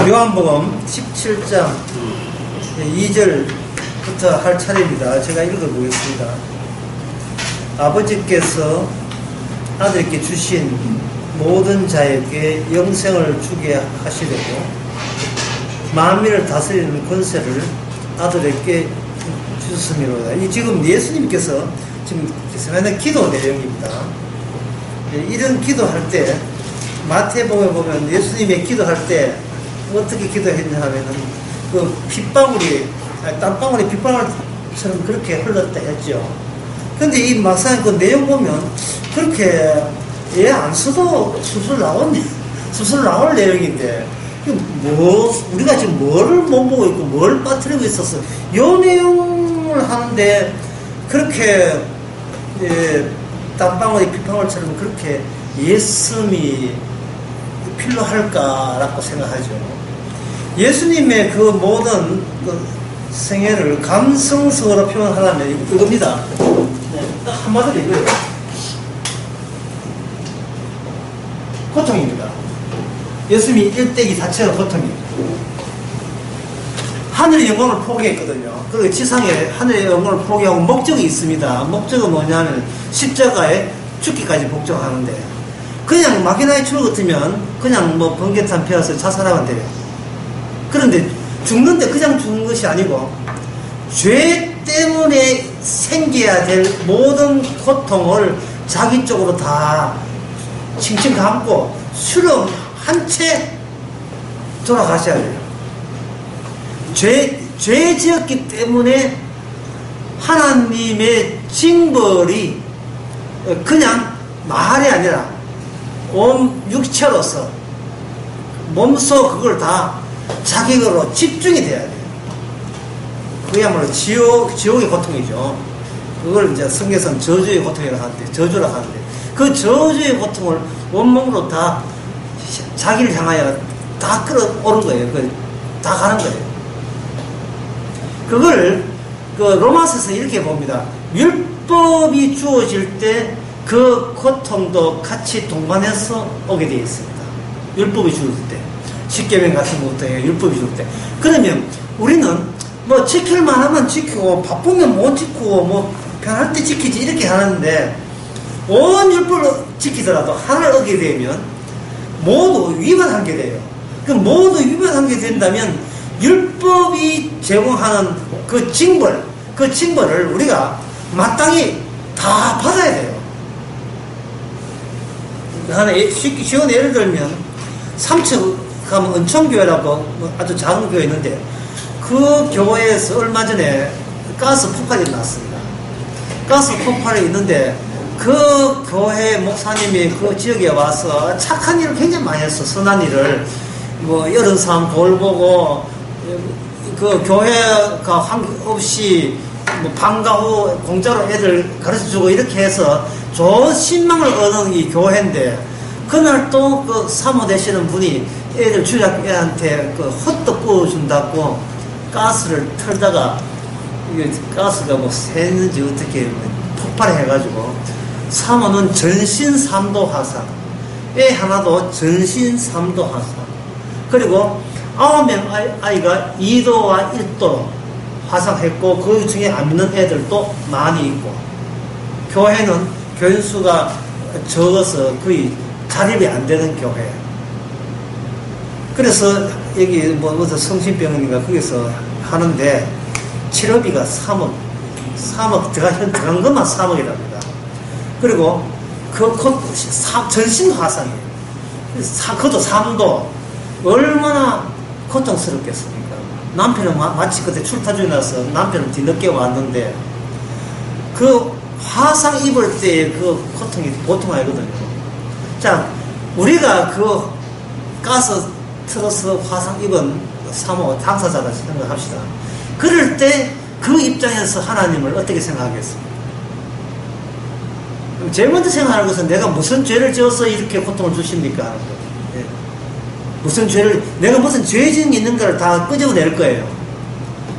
요한복음 17장 2절부터 할 차례입니다. 제가 읽어보겠습니다. 아버지께서 아들께 주신 모든 자에게 영생을 주게 하시려고 만민을 다스리는 권세를 아들에게 주셨음이로다. 이 지금 예수님께서 지금 하는 기도 내용입니다. 이런 기도할 때 마태복음에 보면 예수님의 기도할 때 어떻게 기도했냐 하면은 그 땀방울이 빗방울처럼 그렇게 흘렀다 했죠. 근데 이 막상 그 내용 보면 그렇게 안 써도 수술 나올 내용인데 우리가 지금 뭐를 못 보고 있고 뭘 빠뜨리고 있었어. 요 내용을 하는데 그렇게 땀방울이 빗방울처럼 그렇게 예씀이 필요할까라고 생각하죠. 예수님의 그 모든 그 생애를 감성적으로 표현하려면 이겁니다. 한마디로 이거예요. 고통입니다. 예수님이 일대기 자체가 고통입니다. 하늘의 영광을 포기했거든요. 그리고 지상에 하늘의 영광을 포기하고 목적이 있습니다. 목적은 뭐냐면 십자가에 죽기까지 복종하는데, 그냥 마키나의 출 같으면 그냥 뭐 번개탄 피워서 자살하면 돼요. 그런데 죽는데 그냥 죽는 것이 아니고 죄 때문에 생겨야 될 모든 고통을 자기 쪽으로 다 칭칭 감고 수렴한 채 돌아가셔야 돼요. 죄 지었기 때문에 하나님의 징벌이 그냥 말이 아니라 온 육체로서 몸소 그걸 다 자격으로 집중이 돼야 돼요. 그야말로 지옥의 고통이죠. 그걸 이제 성경에서는 저주의 고통이라고 하는데, 저주라고 하는데, 그 저주의 고통을 온몸으로 다 자기를 향하여 다 끌어오는 거예요. 다 가는 거예요. 그걸 그 로마서에서 이렇게 봅니다. 율법이 주어질 때 그 고통도 같이 동반해서 오게 되어 있습니다. 율법이 주어질 때, 십계명 같은 것도 해요. 율법이 주어질 때. 그러면 우리는 뭐 지킬만 하면 지키고 바쁘면 못 지키고 뭐 편할 때 지키지 이렇게 하는데, 온 율법을 지키더라도 하나를 어기게 되면 모두 위반한 게 돼요. 그럼 모두 위반한 게 된다면 율법이 제공하는 그 징벌을 우리가 마땅히 다 받아야 돼요. 하나 쉬운 예를 들면 삼척 가면 은총교회라고 아주 작은 교회 있는데, 그 교회에서 얼마 전에 가스 폭발이 났습니다. 가스 폭발이 있는데 그 교회 목사님이 그 지역에 와서 착한 일을 굉장히 많이 했어. 선한 일을 뭐 여러 사람 돌보고, 그 교회가 없이 뭐 방과 후 공짜로 애들 가르쳐주고 이렇게 해서 좋은 신망을 얻은 이 교회인데, 그날 또 그 사모 되시는 분이 애들 주일학교 애한테 그 호떡 구워준다고 가스를 틀다가 이게 가스가 뭐 새는지 어떻게 폭발해가지고 사모는 전신 3도 화상, 애 하나도 전신 3도 화상, 그리고 9명 아이가 2도와 1도 화상했고, 그 중에 안 믿는 애들도 많이 있고, 교회는 교인수가 적어서 거의 자립이 안 되는 교회. 그래서 여기 뭐 무슨 성심병원인가 거기서 하는데 치료비가 3억 들어간 것만 3억이랍니다. 그리고 전신 화상이에요. 그것도 3도. 얼마나 고통스럽겠습니까? 남편은 마치 그때 출타 중이라서 남편은 뒤늦게 왔는데, 그 화상 입을 때의 그 고통이 보통 아니거든요. 자, 우리가 그 가스 틀어서 화상 입은 사모 당사자다 생각합시다. 그럴 때 그 입장에서 하나님을 어떻게 생각하겠습니까? 제일 먼저 생각하는 것은 내가 무슨 죄를 지어서 이렇게 고통을 주십니까? 네. 내가 무슨 죄증이 있는가를 다 끄집어낼 거예요.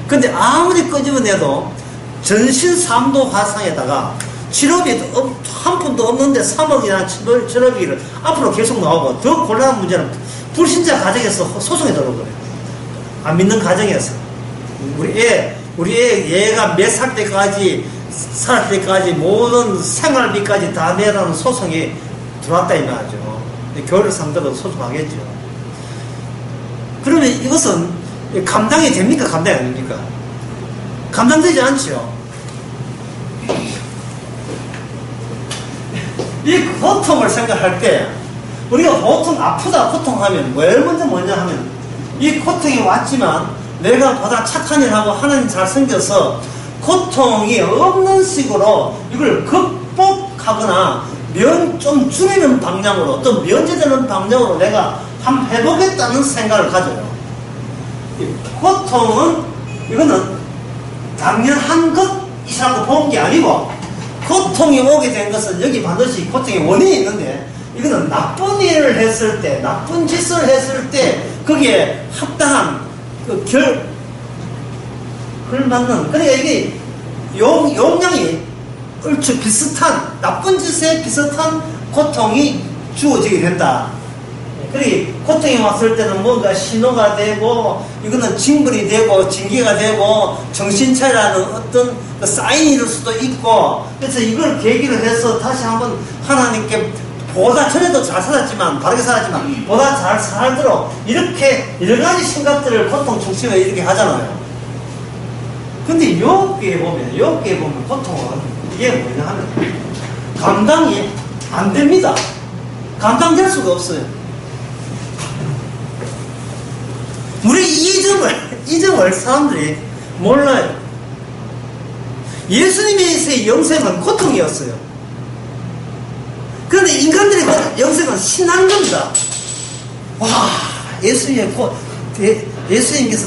근데 아무리 끄집어내도 전신 3도 화상에다가 치료비 한 푼도 없는데 3억이나 치료비를 앞으로 계속 나오고, 더 곤란한 문제는 불신자 가정에서 소송이 들어오거든요. 안 믿는 가정에서. 우리 얘가 몇 살 때까지, 살 때까지 모든 생활비까지 다 내라는 소송이 들어왔다, 이 말이죠. 교회를 상대로 소송하겠죠. 그러면 이것은 감당이 됩니까? 감당이 안 됩니까? 감당되지 않죠. 이 고통을 생각할 때, 우리가 보통 아프다, 고통하면, 제일 먼저 뭐냐 하면, 이 고통이 왔지만, 내가 보다 착한 일 하고 하나님 잘 섬겨서, 고통이 없는 식으로 이걸 극복하거나, 좀 줄이는 방향으로, 또 면제되는 방향으로 내가 한번 해보겠다는 생각을 가져요. 고통은, 이거는 당연한 것이라고 보는 게 아니고, 고통이 오게 된 것은 여기 반드시 고통의 원인이 있는데, 이거는 나쁜 일을 했을 때, 나쁜 짓을 했을 때, 거기에 합당한 걸맞는, 그러니까 이게 용량이 얼추 비슷한, 나쁜 짓에 비슷한 고통이 주어지게 된다. 그러니 고통이 왔을 때는 뭔가 신호가 되고, 이거는 징벌이 되고, 징계가 되고, 정신 차리라는 어떤 그 사인일 수도 있고, 그래서 이걸 계기로 해서 다시 한번 하나님께 보다 전에도 잘 살았지만, 바르게 살았지만, 보다 잘 살도록 이렇게 여러 가지 생각들을 고통 중심에 이렇게 하잖아요. 근데 여기에 보면 고통은 이게 뭐냐 하면, 감당이 안 됩니다. 감당될 수가 없어요. 우리 이 점을 사람들이 몰라요. 예수님의 영생은 고통이었어요. 그런데 인간들의 영생은 신난 겁니다. 와, 예수님께서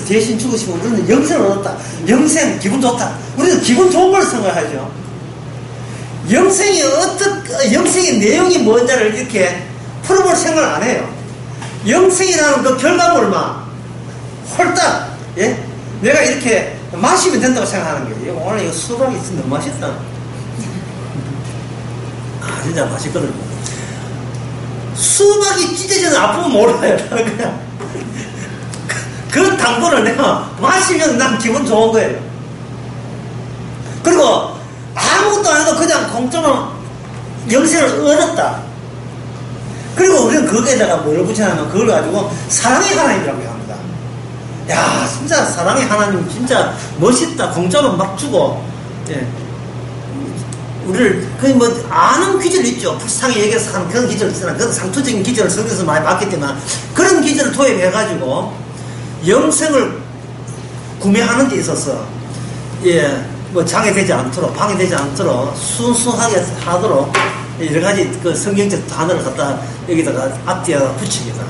대신 죽으시고 우리는 영생을 얻었다. 영생, 기분 좋다. 우리는 기분 좋은 걸 생각하죠. 영생의 내용이 뭔지를 이렇게 풀어볼 생각을 안 해요. 영생이라는 그 결과물만 홀딱, 예? 내가 이렇게 마시면 된다고 생각하는 거예요. 오늘 이거 수박이 진짜 너무 맛있다. 아, 진짜 맛있거든요. 수박이 찢어지는 아픔은 몰라요. 그냥. 그 당분을 내가 마시면 난 기분 좋은 거예요. 그리고 아무것도 안 해도 그냥 공짜로 영생을 얻었다. 그리고 우리는 거기에다가 뭘 붙여냐면 그걸 가지고 사랑의 하나님이라고 합니다. 야, 진짜 사랑의 하나님 진짜 멋있다. 공짜로 막 주고, 예. 우리를, 아는 기절이 있죠. 불쌍히 얘기해서 하는 그런 기절을 쓰나, 그런 상투적인 기절을 성경에서 많이 봤기 때문에, 그런 기절을 도입해가지고, 영생을 구매하는 데 있어서, 예, 장애되지 않도록, 방해되지 않도록, 순수하게 하도록, 여러 가지 그 성경적 단어를 갖다 여기다가 앞뒤에 붙입니다.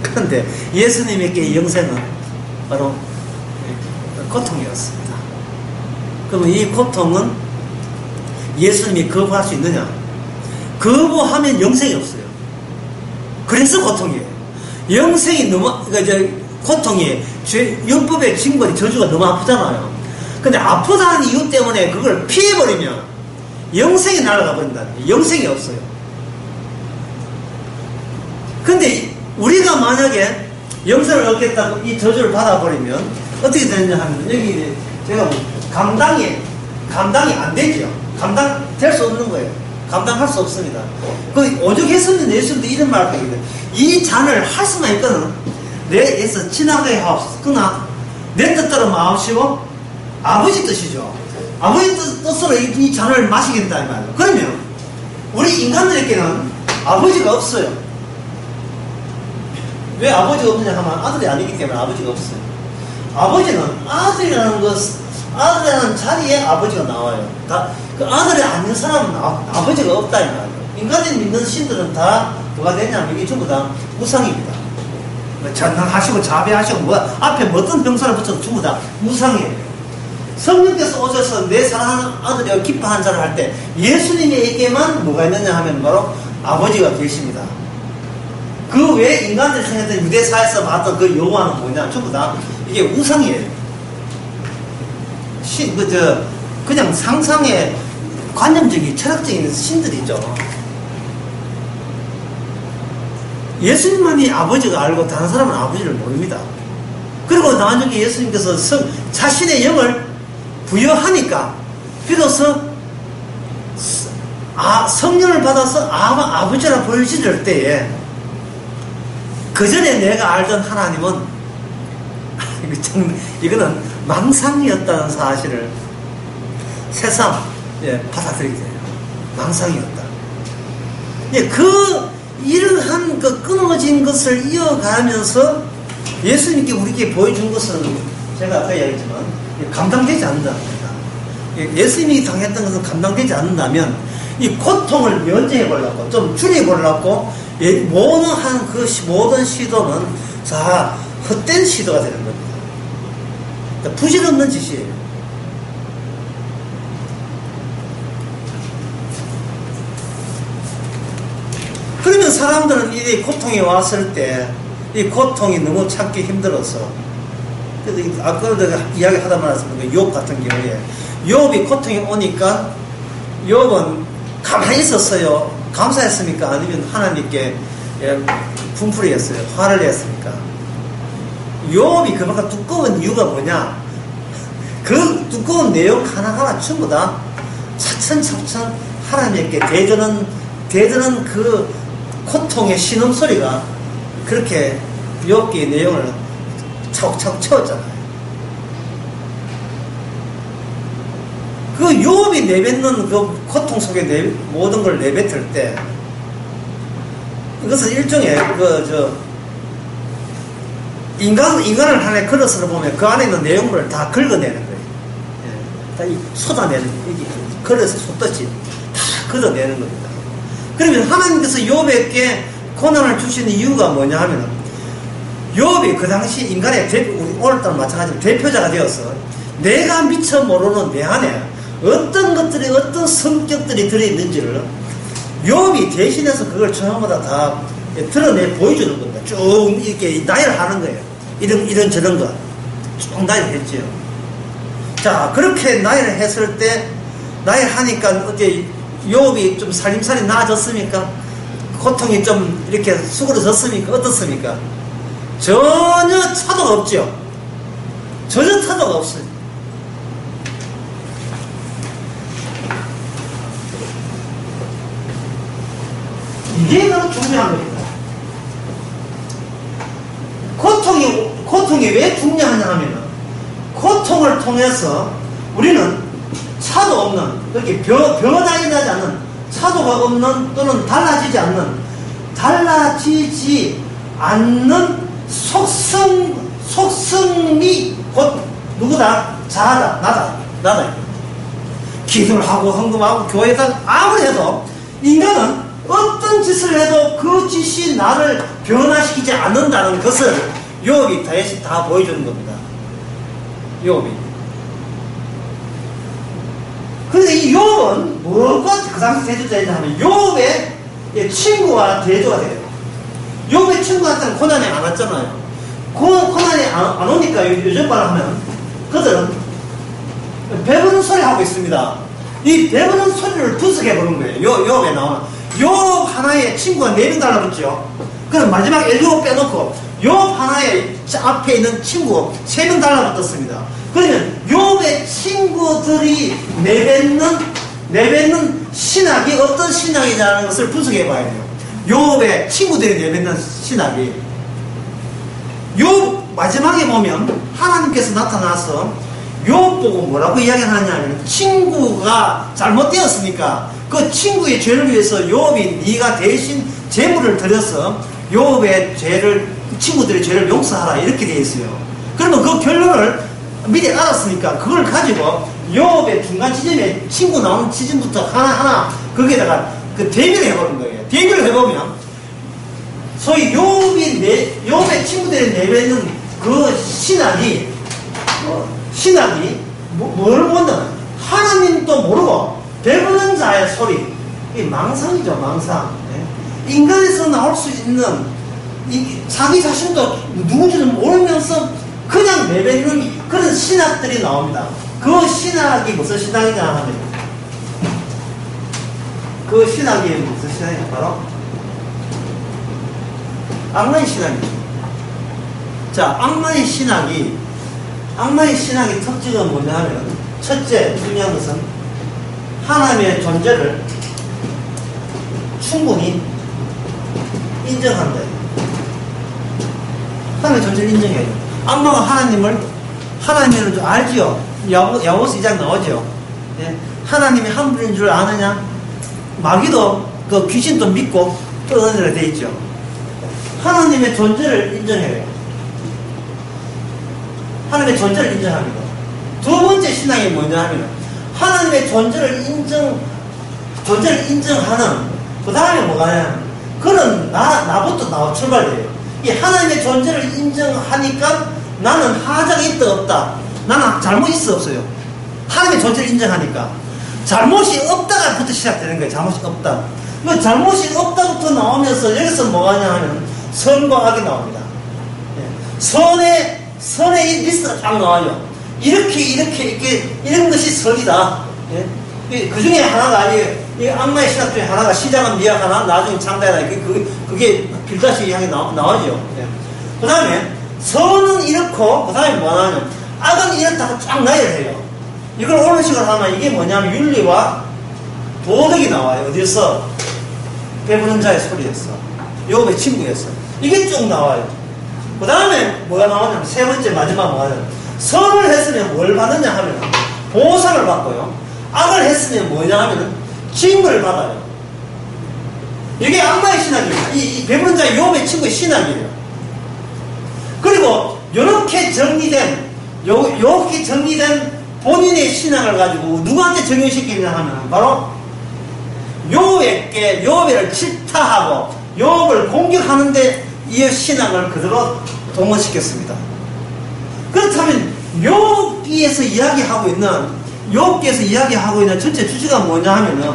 그런데 예수님에게 영생은 바로 고통이었습니다. 그러면 이 고통은 예수님이 거부할 수 있느냐? 거부하면 영생이 없어요. 그래서 고통이에요. 영생이 너무, 고통이 율법의 징벌이 저주가 너무 아프잖아요. 근데 아프다는 이유 때문에 그걸 피해버리면 영생이 날아가 버린다는 거예요. 영생이 없어요. 근데 우리가 만약에 영생을 얻겠다고 이 저주를 받아버리면 어떻게 되느냐 하면, 여기 제가 감당이 안 되죠. 감당될 수 없는 거예요. 감당할 수 없습니다. 오죽 했으면 예수님도 이런 말을 하거든요. 이 잔을 할 수만 있거든 내에서 지나가게 하옵소서. 내 뜻대로 마옵시고 아버지 뜻이죠. 아버지 뜻으로 이 잔을 마시겠다 이 말이에요. 그러면 우리 인간들에게는 아버지가 없어요. 왜 아버지가 없느냐 하면 아들이 아니기 때문에 아버지가 없어요. 아버지는 아들이라는 자리에 아버지가 나와요. 그 아들이 아닌 사람은 아버지가 없다 이 말이에요. 인간이 믿는 신들은 다 뭐가 되냐면 이게 전부 다 우상입니다. 전능하시고 자비하시고 앞에 어떤 병사를 붙여도 전부 다 우상이에요. 성령께서 오셔서 내 사랑하는 아들이여 기뻐한 자를 할 때 예수님에게만 뭐가 있느냐 하면 바로 아버지가 계십니다. 그 외에 인간들이 생각했던 유대사에서 봤던 그 여호와는 뭐냐? 전부 다 이게 우상이에요. 그냥 상상의 관념적인 철학적인 신들이죠. 예수님만이 아버지가 알고 다른 사람은 아버지를 모릅니다. 그리고 나중에 예수님께서 자신의 영을 부여하니까 비로소 성령을 받아서 아버지라 보여질 때에 그 전에 내가 알던 하나님은 이거는 망상이었다는 사실을 새삼 받아들이게 돼요. 망상이었다. 이러한 끊어진 것을 이어가면서 예수님께 우리에게 보여준 것은 제가 아까 이야기했지만 감당되지 않는답니다. 예수님이 당했던 것은 감당되지 않는다면 이 고통을 면제해보려고 좀 줄여보려고 모든 시도는 다 헛된 시도가 되는 겁니다. 부질없는 짓이에요. 그러면 사람들은 이 고통이 왔을 때 이 고통이 너무 참기 힘들어서, 아까도 내가 이야기하다 말았습니다. 욥 같은 경우에 욥이 고통이 오니까 욥은 가만히 있었어요. 감사했습니까? 아니면 하나님께 분풀이 했어요? 화를 냈습니까? 욥이 그만큼 두꺼운 이유가 뭐냐? 그 두꺼운 내용 하나하나 전부 다 차츰차츰 하나님께 대드는 그 고통의 신음소리가 그렇게 욥기의 내용을 차곡차곡 채웠잖아요. 그 욥이 내뱉는 그 고통 속에 모든 걸 내뱉을 때, 이것은 일종의 인간을 하나의 그릇으로 보면 그 안에 있는 내용물을 다 긁어내는 거예요. 다 쏟아내는, 이게 그릇에 쏟듯이 다 걷어내는 겁니다. 그러면 하나님께서 욥에게 고난을 주시는 이유가 뭐냐 하면은, 욥이 그 당시 인간의 우리 오늘따라 마찬가지로 대표자가 되어서 내가 미처 모르는 내 안에 어떤 것들이, 어떤 성격들이 들어있는지를 욥이 대신해서 그걸 전부다 다 드러내 보여주는 겁니다. 쭉 이렇게 나열하는 거예요. 이런 저런 거 쭉 나열했죠. 자, 그렇게 나열을 했을 때, 나열하니까 어떻게 욥이 좀 살림살이 나아졌습니까? 고통이 좀 이렇게 수그러졌습니까? 어떻습니까? 전혀 차도가 없죠. 전혀 차도가 없어요. 이게 너무 중요한 겁니다. 고통이 왜 중요하냐 하면은, 고통을 통해서 우리는 차도 없는, 그렇게 변화이 나지 않는, 차도가 없는, 또는 달라지지 않는 속성이 곧 누구다? 자아다, 나다. 기도를 하고 헌금하고 교회에다 아무리 해도 인간은 어떤 짓을 해도 그 짓이 나를 변화시키지 않는다는 것을 욥이 대신 다 보여주는 겁니다. 욥이. 그런데 이 욥은 뭐가 그 당시 대조자이냐 하면 욥의 친구와 대조가 돼요. 욥의 친구한테는 고난이 안 왔잖아요. 고난이 안 오니까 요즘 말을 하면 그들은 배부른 소리 하고 있습니다. 이 배부른 소리를 분석해 보는 거예요. 욥에 나오는 욥 하나의 친구가 4명 달라붙죠. 그럼 마지막 엘리오 빼놓고 욥 하나의 앞에 있는 친구 3명 달라붙었습니다. 그러면 욥의 친구들이 내뱉는 신학이 어떤 신학이냐는 것을 분석해 봐야 돼요. 욥의 친구들이 내뱉는 신학이, 욥 마지막에 보면 하나님께서 나타나서 욥 보고 뭐라고 이야기하느냐면, 친구가 잘못되었으니까 그 친구의 죄를 위해서 욥이 네가 대신 제물을 드려서 욥의 죄를, 친구들의 죄를 용서하라, 이렇게 되어 있어요. 그러면 그 결론을 미리 알았으니까 그걸 가지고 욥의 중간 지점에 친구 나오는 지점부터 하나하나 거기에다가 그 대비를 해보는 거예요. 대비를 해보면 소위 욥의 친구들이 내뱉는 그 신학이 뭐를 본다면 하나님도 모르고 배부른 자의 소리, 이 망상이죠, 망상. 인간에서 나올 수 있는 자기 자신도 누군지도 모르면서 그냥 내뱉는 그런 신학들이 나옵니다. 그 신학이 무슨 신학이냐 하면, 그 신학이 무슨 신학이냐, 바로 악마의 신학이죠. 자, 악마의 신학의 특징은 뭐냐 하면, 첫째, 중요한 것은 하나님의 존재를 충분히 인정한다. 하나님의 존재를 인정해요. 악마가 하나님을 좀 알지요. 야고보서 2장 나오죠. 예? 하나님이 한 분인 줄 아느냐? 마귀도 그 귀신도 믿고 떠드는 데 있죠. 하나님의 존재를 인정해요. 하나님의 존재를 인정합니다. 두 번째 신앙이 뭐냐 하면, 하나님의 존재를 인정하는, 그 다음에 뭐가 하냐면, 그는 나부터 출발돼요. 이 하나님의 존재를 인정하니까 나는 하자가 있다 없다, 나는 잘못이 있어 없어요. 하나님의 존재를 인정하니까 잘못이 없다가부터 시작되는 거예요. 잘못이 없다. 그 잘못이 없다부터 나오면서 여기서 뭐가 하냐 하면 선과 악이 나옵니다. 선의 이 리스트가 딱 나와요. 이런 것이 선이다. 그 중에 하나가 이 악마의 신학 중에 하나가 시작은 미약하나 나중에 창대하다. 그게 빌다시 향이 나오죠. 그 다음에 선은 이렇고, 그 다음에 뭐가 나오냐면 악은 이렇다고 쫙 나열해요. 이걸 옳은 식으로 하면 이게 뭐냐면 윤리와 도덕이 나와요. 어디서? 배부른 자의 소리였어. 욥의 친구였어. 이게 쭉 나와요. 그 다음에 뭐가 나오냐면 세 번째 마지막 뭐가 나오냐면, 선을 했으면 뭘 받느냐 하면 보상을 받고요. 악을 했으면 뭐냐 하면 징벌을 받아요. 이게 악마의 신학이에요. 이 배부른 자의 욥의 친구의 신학이에요. 그리고 이렇게 정리된 본인의 신앙을 가지고 누구한테 적용시키냐 하면 바로 욥을 질타하고 욥을 공격하는데 이 신앙을 그대로 동원시켰습니다. 그렇다면 욥기에서 이야기하고 있는 전체 주제가 뭐냐 하면은,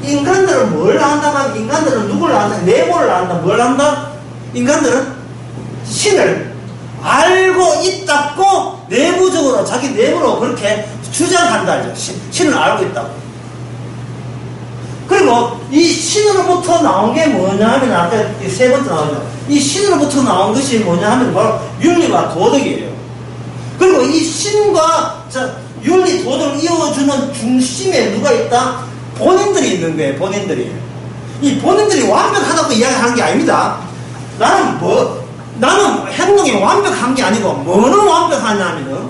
인간들은 뭘 안다? 인간들은 누구를 안다? 내모를 안다? 뭘 안다? 인간들은 신을 알고 있다고 내부적으로 자기 내부로 그렇게 주장한다. 신을 알고 있다고. 그리고 이 신으로부터 나온 게 뭐냐 하면, 아까 세 번째 나오죠. 이 신으로부터 나온 것이 뭐냐 하면 바로 윤리와 도덕이에요. 그리고 이 신과 윤리, 도덕을 이어주는 중심에 누가 있다? 본인들이 있는 거예요. 이 본인들이 완벽하다고 이야기하는 게 아닙니다. 나는 행동이 완벽한 게 아니고, 뭐는 완벽하냐면은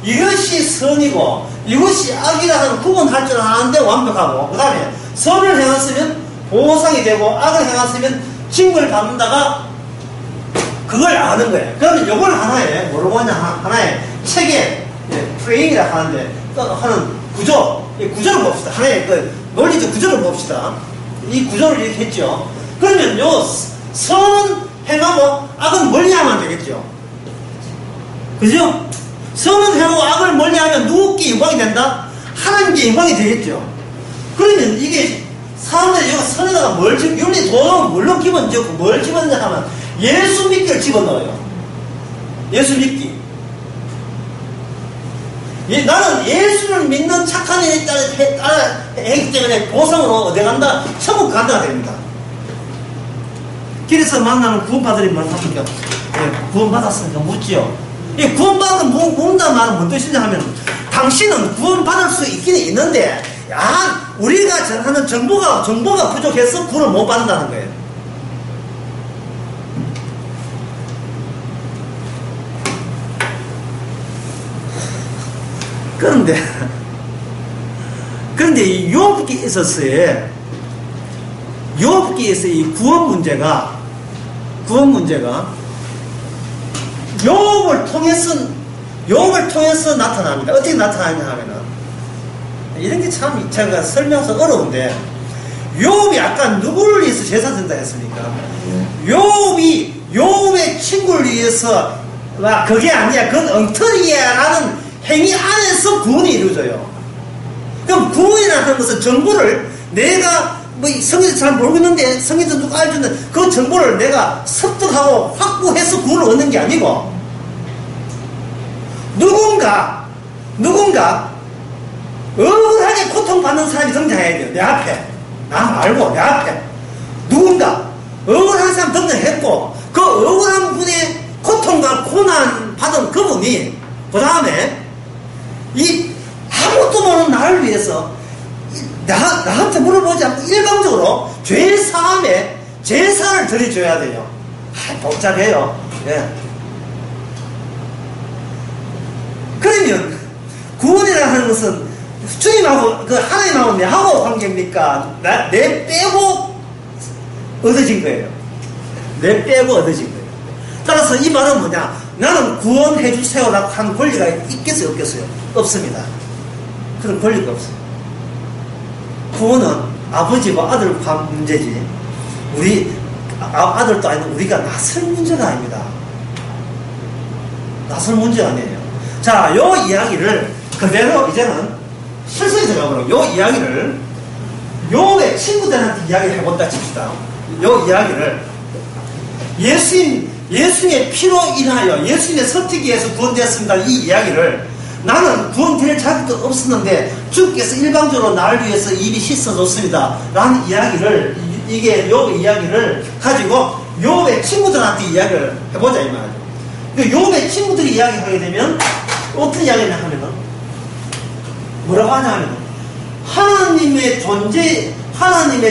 이것이 선이고 이것이 악이라는 구분할 줄 아는데 완벽하고, 그 다음에 선을 행했으면 보상이 되고 악을 행했으면 징벌을 받는다가 그걸 아는 거예요. 그러면 이걸 하나의 하나의 책의 프레임이라 하는데 하는 구조, 이 구조를 봅시다. 하나의 논리적 구조를 봅시다. 이 구조를 이렇게 했죠. 그러면 선은 행하고 악은 멀리하면 되겠죠. 그죠? 선은 행하고 악을 멀리하면 누구께 영광이 된다? 하나님께 영광이 되겠죠. 그러면 이게 사람들이 선에다가 윤리 도덕은 물론 집어넣고 뭘 집어넣냐 하면 예수 믿기를 집어넣어요. 예수 믿기. 나는 예수를 믿는 착한 일에 따라 했기 때문에 보상으로 어디 간다? 천국 간다가 됩니다. 길에서 만나는 구원받으리 뭘 합니까? 구원받았으니까 묻지요. 이 구원받은 묻는다는 말은 뭔 뜻이냐 하면, 당신은 구원받을 수 있긴 있는데, 우리가 전하는 정보가 부족해서 구원을 못 받는다는 거예요. 그런데 이 욥기에서의 이 구원 문제가 욥을 통해서 나타납니다. 어떻게 나타나냐 하면은, 이런 게 참 제가 설명서 어려운데, 욥이 아까 누구를 위해서 제사 드린다 했습니까? 욥의 친구를 위해서, 그게 아니야, 그건 엉터리야 라는 행위 안에서 구원이 이루어져요. 그럼 구원이라는 것은 정보를 내가 성경에서 잘 모르겠는데 성경에서 누가 알려주는 그 정보를 내가 습득하고 확보해서 구원을 얻는 게 아니고, 누군가 억울하게 고통받는 사람이 등장해야 돼요. 내 앞에. 나 말고 내 앞에 누군가 억울한 사람 등장했고, 그 억울한 분의 고통과 고난 받은 그분이 그 다음에 이 아무것도 모르는 나를 위해서 나한테 물어보지 않고 일방적으로 죄 사함에 제사를 드려줘야 돼요. 복잡해요. 예. 그러면 구원이라는 것은 주님하고 그 하나님하고 내하고 관계입니까? 내 빼고 얻어진 거예요. 내 빼고 얻어진 거예요. 따라서 이 말은 뭐냐? 나는 구원해 주세요라고 하는 권리가 있겠어요, 없겠어요? 없습니다. 그런 권리가 없어요. 구원은 아버지와 아들 간 문제지, 우리 아들도 아니고 우리가 나설 문제가 아닙니다. 나설 문제가 아니에요. 자, 요 이야기를 그대로 이제는 실성이 들어가버려. 요 이야기를 요의 친구들한테 이야기를 해본다 칩시다. 요 이야기를 예수의 피로 인하여 예수님의 선택에서 구원되었습니다. 이 이야기를 나는 구원될 자격도 없었는데 주께서 일방적으로 나를 위해서 이미 씻어줬습니다 라는 이야기를, 이게 욥의 이야기를 가지고 욥의 친구들한테 이야기를 해보자 이 말이죠. 욥의 친구들이 이야기하게 되면 어떤 이야기를 하면은 뭐라고 하냐면 하나님의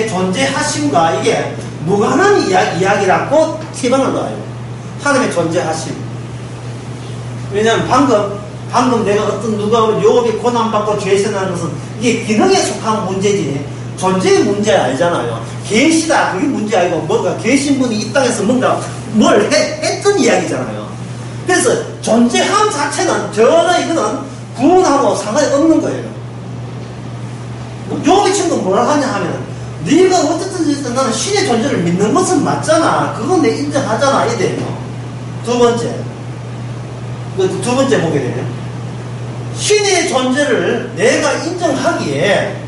존재하심과 이게 무관한 이야기라고 티방을 놔요. 하나님의 존재하심. 왜냐하면 방금 내가 누가 욥이 고난받고 죄세나는 것은 이게 기능에 속한 문제지 존재의 문제 아니잖아요. 계시다 그게 문제 아니고 뭔가 계신 분이 이 땅에서 뭔가 뭘 했던 이야기잖아요. 그래서 존재함 자체는 전혀 이거는 구원하고 상관이 없는 거예요. 욥의 친구는 뭐라 하냐 하면 네가 어쨌든 나는 신의 존재를 믿는 것은 맞잖아. 그건 내 인정하잖아. 이래요. 두 번째 보게 되면 신의 존재를 내가 인정하기에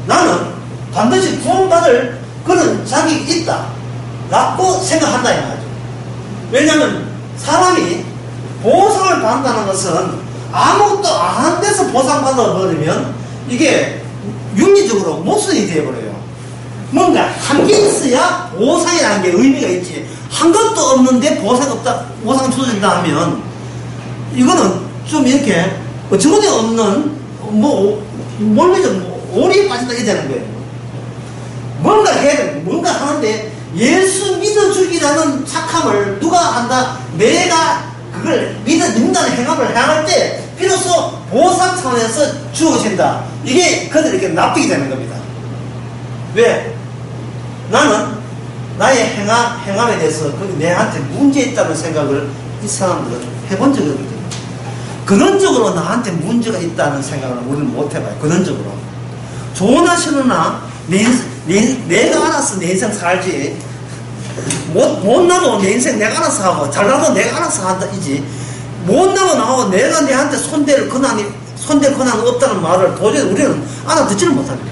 나는 반드시 구원받을 그런 자격이 있다 라고 생각한다 이 말이죠. 왜냐하면 사람이 보상을 받는다는 것은 아무것도 안 한 데서 보상받아 버리면 이게 윤리적으로 모순이 되어버려요. 뭔가 한 게 있어야 보상이라는 게 의미가 있지, 한 것도 없는데 보상 주어진다 하면 이거는 좀 이렇게 어처구니 없는 논리적 오리에 빠진다 이렇게 되는 거예요. 뭔가 해야 돼. 뭔가 하는데 예수 믿어주기라는 착함을 누가 한다? 내가 그걸 믿는다는 행함을 행할 때 비로소 보상 차원에서 주어진다. 이게 그들이 이렇게 납득이 되는 겁니다. 왜? 나는 나의 행함에 대해서 내한테 문제 있다는 생각을 이 사람들은 해본 적이 없거든요. 근원적으로 나한테 문제가 있다는 생각을 우리는 못 해봐요. 근원적으로. 좋으나 싫으나 내가 알아서 내 인생 살지. 못나도 내 인생 내가 알아서 하고 잘나도 내가 알아서 한다 이지. 못나고 나하고 내가 내한테 손댈 권한은 없다는 말을 도저히 우리는 알아듣지를 못합니다.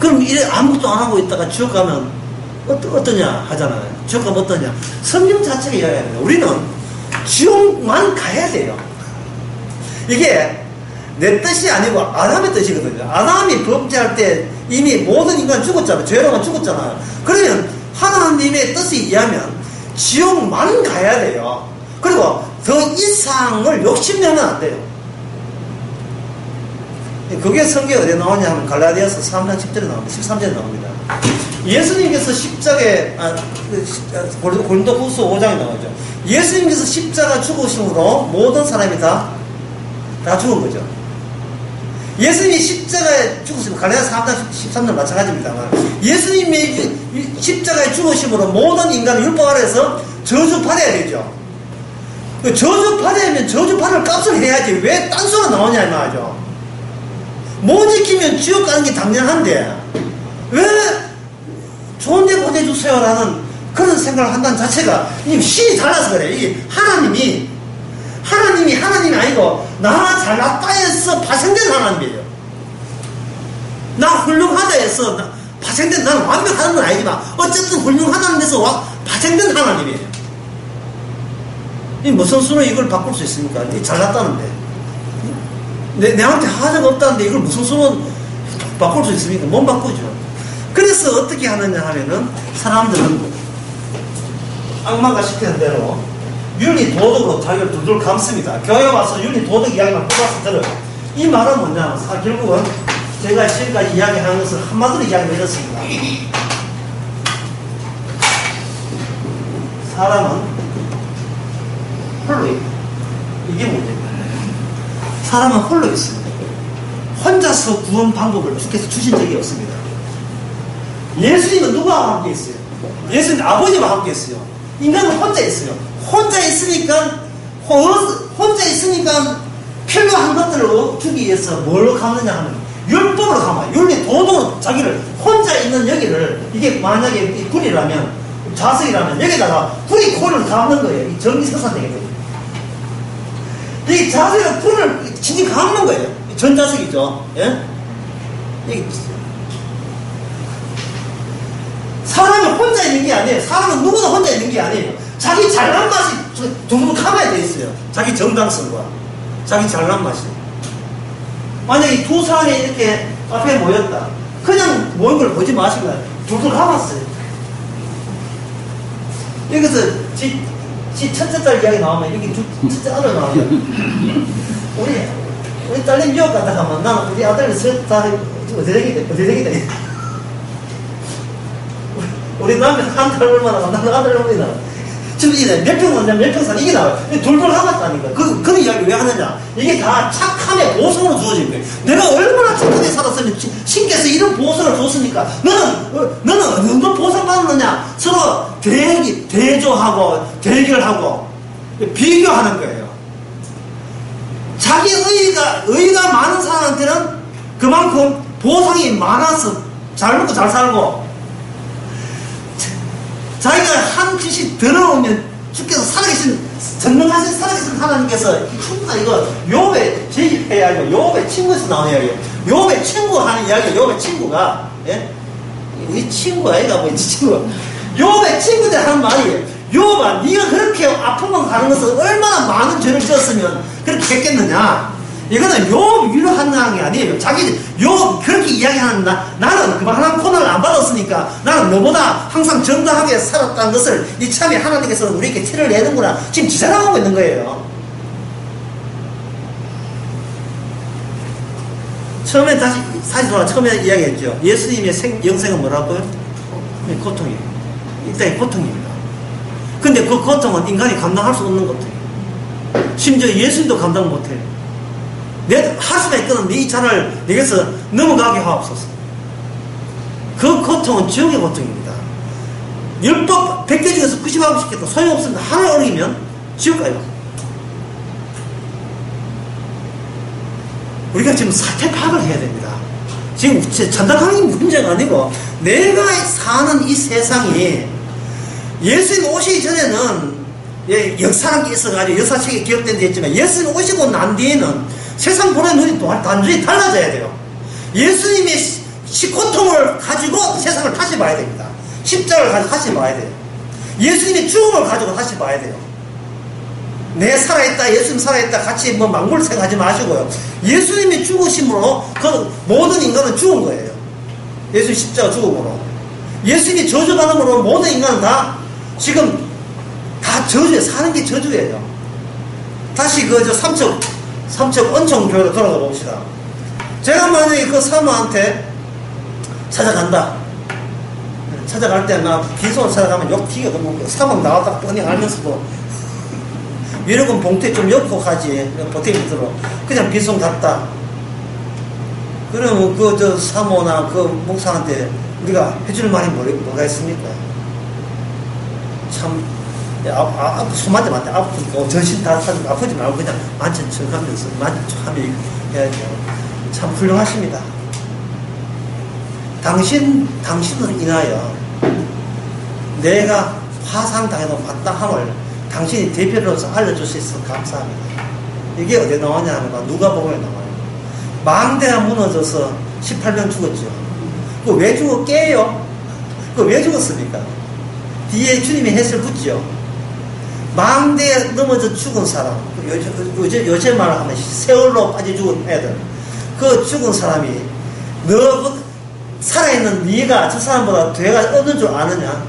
그럼 이래 아무것도 안 하고 있다가 지옥 가면 어떠냐 하잖아요. 지옥 가면 어떠냐. 성경 자체가 이야기합니다. 우리는 지옥만 가야 돼요. 이게 내 뜻이 아니고 아담의 뜻이거든요. 아담이 범죄할 때 이미 모든 인간 죽었잖아요. 죄로만 죽었잖아요. 그러면 하나님의 뜻에 의하면 지옥만 가야 돼요. 그리고 더 이상을 욕심내면 안 돼요. 그게 성경에 어디에 나오냐 하면 갈라디아서 3장 10절에 나옵니다. 13절에 나옵니다. 예수님께서 십자가에 고린도후서 5장에 나오죠. 예수님께서 십자가 죽으심으로 모든 사람이 다 죽은 거죠. 예수님이 십자가에 죽으시면 갈라디아서 3장 13절 마찬가지입니다만 예수님이 십자가에 죽으심으로 모든 인간은 율법 아래에서 저주받아야 되죠. 저주받으면 저주받을 값을 해야지 왜 딴소리가 나오냐 이 말이죠. 못 지키면 지옥 가는 게 당연한데 왜 좋은데 보내주세요 라는 그런 생각을 한다는 자체가 신이 달라서 그래. 이게 하나님이 아니고 나 잘났다 해서 파생된 하나님이에요. 나 훌륭하다 해서 파생된, 나는 완벽하는 건 아니지만 어쨌든 훌륭하다는 데서 파생된 하나님이에요. 이 무슨 수로 이걸 바꿀 수 있습니까? 잘났다는데 내한테 하자가 없다는데 이걸 무슨 수로 바꿀 수 있습니까? 못 바꾸죠. 그래서 어떻게 하느냐 하면은 사람들은 악마가 시키는 대로 윤리 도덕으로 자기를 둘둘 감습니다. 교회 와서 윤리 도덕 이야기만 뽑아서 들어요. 이 말은 뭐냐? 결국은 제가 지금까지 이야기하는 것을 한마디로 이야기해드렸습니다. 사람은 홀로 있다. 이게 문제입니다. 사람은 홀로 있습니다. 혼자서 구원 방법을 주께서 주신 적이 없습니다. 예수님은 누구와 함께 있어요? 예수님 아버지와 함께 있어요. 인간은 혼자 있어요. 혼자 있으니까 필요한 것들을 주기 위해서 뭘로 감느냐 하면 율법으로 감아요. 윤리 도덕으로 자기를 혼자 있는 여기를, 이게 만약에 굴이라면, 자석이라면 여기다가 굴이 코를 감는 거예요. 이 전기 생산되게 돼요. 이 자석이랑 굴을 진짜 감는 거예요. 전자석이죠. 예? 사람이 혼자 있는 게 아니에요. 사람은 누구나 혼자 있는 게 아니에요. 자기 잘난 맛이 두루 감아야 돼 있어요. 자기 정당성과 자기 잘난 맛이. 만약에 이 두 사람이 이렇게 앞에 모였다. 그냥 모인 걸 보지 마시고 두루 감았어요. 여기서 지 첫째 딸 이야기 나오면 여기 첫째 아들 나오면 우리 딸님 유학 갔다 가면 나는 우리 아들 다 어디 되겠다. 우리 남편 한 달 얼마나 나는 아들 얼마나 지금 이게 몇평 왔냐 몇평 산 이게 나와요. 돌돌 감았다니까. 그 이야기 왜 하느냐? 이게 다 착함의 보상으로 주어진 거예요. 내가 얼마나 착하게 살았으면 신께서 이런 보상을 줬으니까 너는 어느 정도 보상받느냐? 서로 대조하고 대결하고 비교하는 거예요. 자기 의의가 많은 사람한테는 그만큼 보상이 많아서 잘 먹고 잘 살고, 자기가 한 짓이 더러우면 주께서 살아계신 전능하신 살아계신 하나님께서 충분히 이거 욥의 제기해야죠. 욥의 친구에서 나오는 이야기예요. 욥의 친구 하는 이야기예요. 욥의 친구가, 예? 우리 친구 아이가 뭐 이 친구. 욥의 친구들 하는 말이에요. 욥아, 네가 그렇게 아픔만 가는 것은 얼마나 많은 죄를 지었으면 그렇게 했겠느냐. 이거는 욥 위로하는 게 아니에요. 자기 욥 그렇게 이야기하는 나는 그만한 코너를 안 받았으니까 나는 너보다 항상 정당하게 살았다는 것을 이참에 하나님께서 우리에게 티를 내는구나. 지금 지사랑하고 있는 거예요. 처음에 다시 돌아 처음에 이야기했죠. 예수님의 영생은 뭐라고요? 고통이에요. 일단 고통입니다. 근데 그 고통은 인간이 감당할 수 없는 고통이에요. 심지어 예수님도 감당 못해요. 내 하수가 있거든. 네 잔을 내게서 넘어가게 하옵소서. 그 고통은 지옥의 고통입니다. 율법 100개 중에서 90하고 싶겠다. 소용없습니다. 하나 어기면 지옥 가요. 우리가 지금 사태 파악을 해야 됩니다. 지금 전달하는 게 문제가 아니고 내가 사는 이 세상이 예수님 오시기 전에는 역사라는 게 있어가지고 역사책에 기록된 데 있지만 예수님 오시고 난 뒤에는 세상 보는 눈이 완전히 달라져야 돼요. 예수님의 고통을 가지고 세상을 다시 봐야 됩니다. 십자가를 가지고 다시 봐야 돼요. 예수님의 죽음을 가지고 다시 봐야 돼요. 내 살아있다, 예수님 살아있다 같이 뭐 망골 생각하지 마시고요. 예수님이 죽으심으로 그 모든 인간은 죽은 거예요. 예수님 십자가 죽음으로. 예수님이 저주받음으로 모든 인간은 다 지금 다 저주에 사는 게 저주예요. 다시 삼척 언총교회로 돌아가 봅시다. 제가 만약에 그 사모한테 찾아간다. 찾아갈 때 나 빈손으로 찾아가면 욕 튀겨도 사모 나왔다 뻔히 알면서도 위로금 봉투에 좀 엮고 가지. 보탬이 들어. 그냥 빈손 갔다. 그러면 사모나 그 목사한테 우리가 해줄 말이 뭐가 있습니까? 참 손만져 만져 아프니까 전신 다 사주고 아프지 말고 그냥 만찬 척하면서 만찬 척하면 해야죠. 참 훌륭하십니다. 당신을 인하여 내가 화상당해도 마땅함을 당신이 대표로서 알려줄 수 있어서 감사합니다. 이게 어디에 나오냐 하는 거 누가복음에 나와요. 망대가 무너져서 18명 죽었죠. 그거 왜 죽었게요? 그거 왜 죽었습니까? 뒤에 주님이 해설 붙죠. 망대에 넘어져 죽은 사람, 요새 말을 하면 세월로 빠져 죽은 애들, 그 죽은 사람이 너 살아있는 네가 저 사람보다 죄가 어느 줄 아느냐?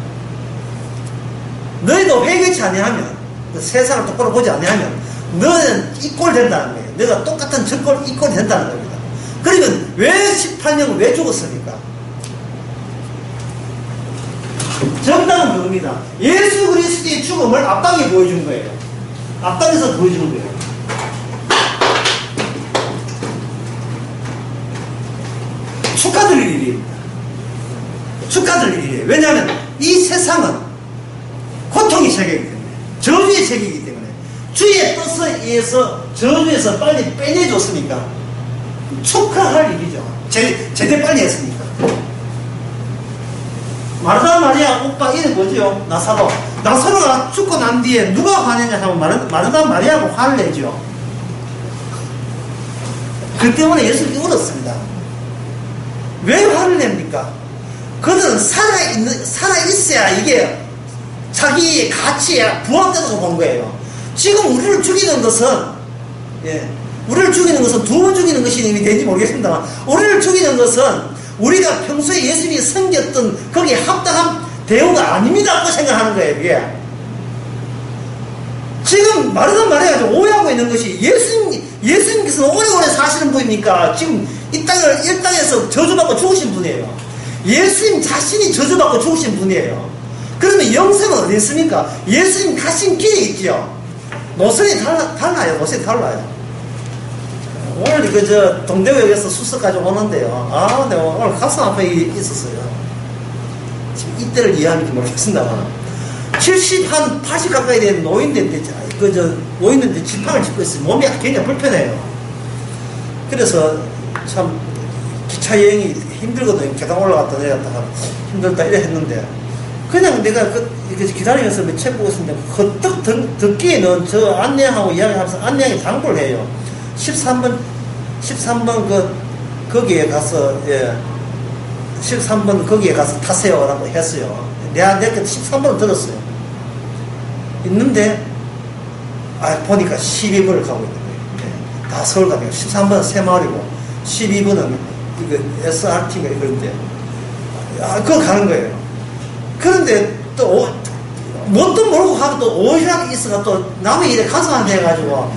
너희도 회개치 아니하면, 세상을 똑바로 보지 아니하면 너는 이꼴 된다는 거예요. 너가 똑같은 저꼴 이꼴 된다는 겁니다. 그러면 왜 18년을 왜 죽었습니까? 정답은 그겁니다. 예수 그리스도의 죽음을 앞당에 보여준 거예요. 앞당에서 보여주는 거예요. 축하드릴 일입니다. 축하드릴 일이에요. 왜냐하면 이 세상은 고통의 세계이기 때문에, 저주의 세계이기 때문에 주의 뜻에 의해서 저주에서 빨리 빼내줬으니까 축하할 일이죠. 제대 빨리 했으니까. 마르다 마리아 오빠 이름 뭐죠? 나사로. 나사로가 죽고 난 뒤에 누가 화내냐 하면 마르다 마리아가 화를 내죠. 그 때문에 예수님이 울었습니다. 왜 화를 냅니까? 그들은 살아있어야 이게 자기의 가치에 부합된다고 본 거예요. 지금 우리를 죽이는 것은, 우리를 죽이는 것은 두 번 죽이는 것이 이미 된지 모르겠습니다만, 우리를 죽이는 것은 우리가 평소에 예수님이 섬겼던 거기에 합당한 대우가 아닙니다고 생각하는 거예요, 그게. 지금 말하자 오해하고 있는 것이 예수님께서는 오래오래 사시는 분이니까 지금 이 땅에서 저주받고 죽으신 분이에요. 예수님 자신이 저주받고 죽으신 분이에요. 그러면 영생은 어디 있습니까? 예수님 가신 길이 있죠. 노선이 달라요. 노선이 달라요. 오늘 동대구역에서 수서까지 오는데요. 내가 오늘 가슴 아픔이 있었어요. 지금 이때를 이해하는지 모르겠습니다만 80 가까이 된 노인인데 노인인데 지팡을 짚고 있어요. 몸이 굉장히 불편해요. 그래서 참 기차 여행이 힘들거든요. 계단 올라갔다 내렸다가 힘들다 이래 했는데 그냥 내가 기다리면서 책 보고 있었는데 헛떡 듣기에는 저 안내하고 이야기하면서 안내하기 당부를 해요. 13번 거기에 가서 13번 거기에 가서 타세요라고 했어요. 내가 13번을 들었어요. 있는데 보니까 12번을 가고 있는 거예요. 다 서울 가네요. 13번은 새마을이고 12번은 이거 SRT인가 이런데 그거 가는 거예요. 그런데 또 뭣도 모르고 가면 또 오히려 있어가 또 남의 일에 가서한테 해가지고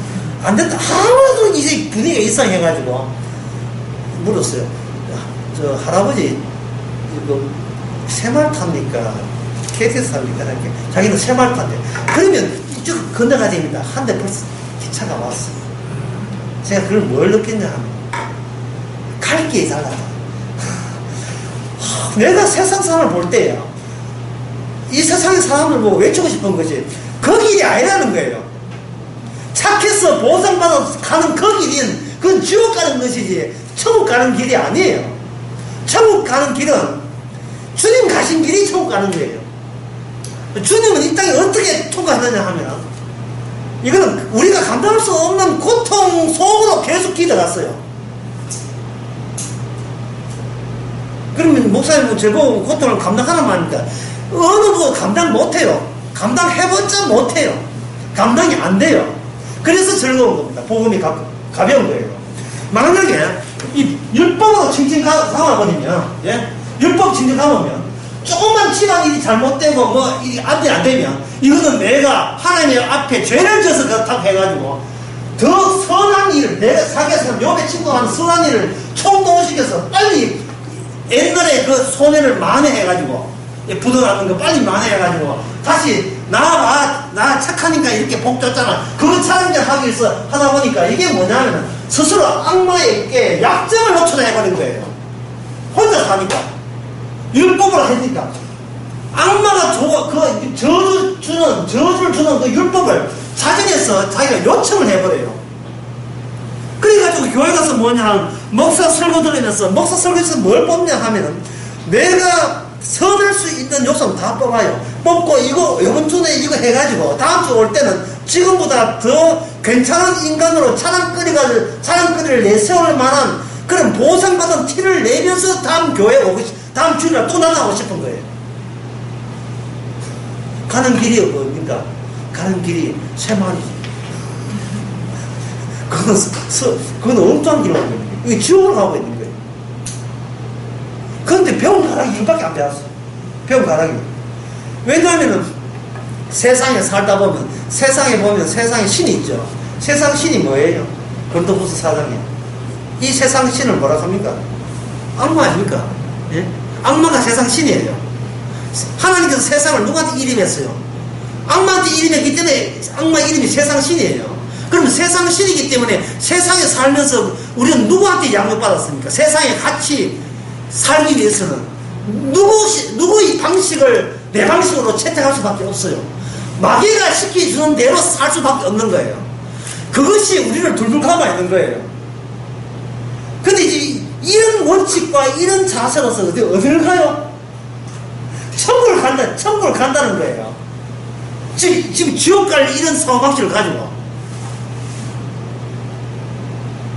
안 된다. 아무도 이제 분위기가 이상해가지고 물었어요. 저 할아버지 이거 새말 탑니까? KTX 탑니까? 자기는 새말 탄대. 그러면 이쪽 건너가야 됩니다. 한대 벌써 기차가 왔어. 제가 그걸 뭘 느꼈냐 하면 갈 길이 달라요. 내가 세상 사람을 볼 때요. 이 세상의 사람을 보고 외치고 싶은 것이 그 길이 아니라는 거예요. 착해서 보상받아 가는 그 길은 그건 지옥 가는 것이지 천국 가는 길이 아니에요. 천국 가는 길은 주님 가신 길이 천국 가는 거예요. 주님은 이 땅에 어떻게 통과하느냐 하면 이거는 우리가 감당할 수 없는 고통 속으로 계속 기어갔어요. 그러면 목사님 저보고 고통을 감당하는 말입니까? 어느 누구 감당 못해요. 감당해봤자 못해요. 감당이 안 돼요. 그래서 즐거운 겁니다. 복음이 가벼운 거예요. 만약에 이 율법으로 칭칭 감아버리면, 율법 칭칭 감으면 조금만 집안일이 잘못되고 일이 안 되면 이거는 내가 하나님 앞에 죄를 져서 그렇다고 해가지고 더 선한 일을, 내가 사기에서 욥의 친구가 하는 선한 일을 총동시켜서 빨리 옛날에 그 소년을 만회해가지고 부도나는 거 빨리 만회해가지고 다시 나 착하니까 이렇게 복 줬잖아. 그거 차는 일 하기 위해서 하다 보니까 이게 뭐냐면 스스로 악마에게 약점을 놓쳐다 해버린 거예요. 혼자 사니까. 율법으로 하니까. 악마가 저주를 주는 그 율법을 자진해서 자기가 요청을 해버려요. 그래가지고 교회 가서 목사 설교 들으면서 목사 설교에서 뭘 뽑냐 하면은 내가 선할 수 있는 요소는 다 뽑아요. 뽑고 이번 주에 이거 해가지고 다음 주 올 때는 지금보다 더 괜찮은 인간으로 차량거리를 내세울 만한 그런 보상받은 티를 내면서 다음 주일날 또 나가고 싶은 거예요. 가는 길이 뭡니까? 가는 길이 새마을이지. 그건 엉뚱한 길로 가고 있는 거예요. 이게 지옥으로 가고 있는 거예요. 그런데 배운 가락이 이밖에 안 배웠어요. 배운 가락이. 왜냐하면은 세상에 살다 보면, 세상에 보면 세상에 신이 있죠. 세상 신이 뭐예요? 고린도후서 4장에. 이 세상 신을 뭐라 합니까? 악마 아닙니까? 예? 악마가 세상 신이에요. 하나님께서 세상을 누구한테 이름했어요? 악마한테 이름했기 때문에 악마 이름이 세상 신이에요. 그러면 세상 신이기 때문에 세상에 살면서 우리는 누구한테 양육받았습니까? 세상에 같이 살기 위해서는 누구의 방식을 내 방식으로 채택할 수밖에 없어요. 마귀가 시켜주는 대로 살 수밖에 없는 거예요. 그것이 우리를 둘둘 감아 있는 거예요. 근데 이제 이런 원칙과 이런 자세로서 어디를 가요? 천국을 간다는 거예요. 지금 지옥 갈 이런 사고방식을 가지고.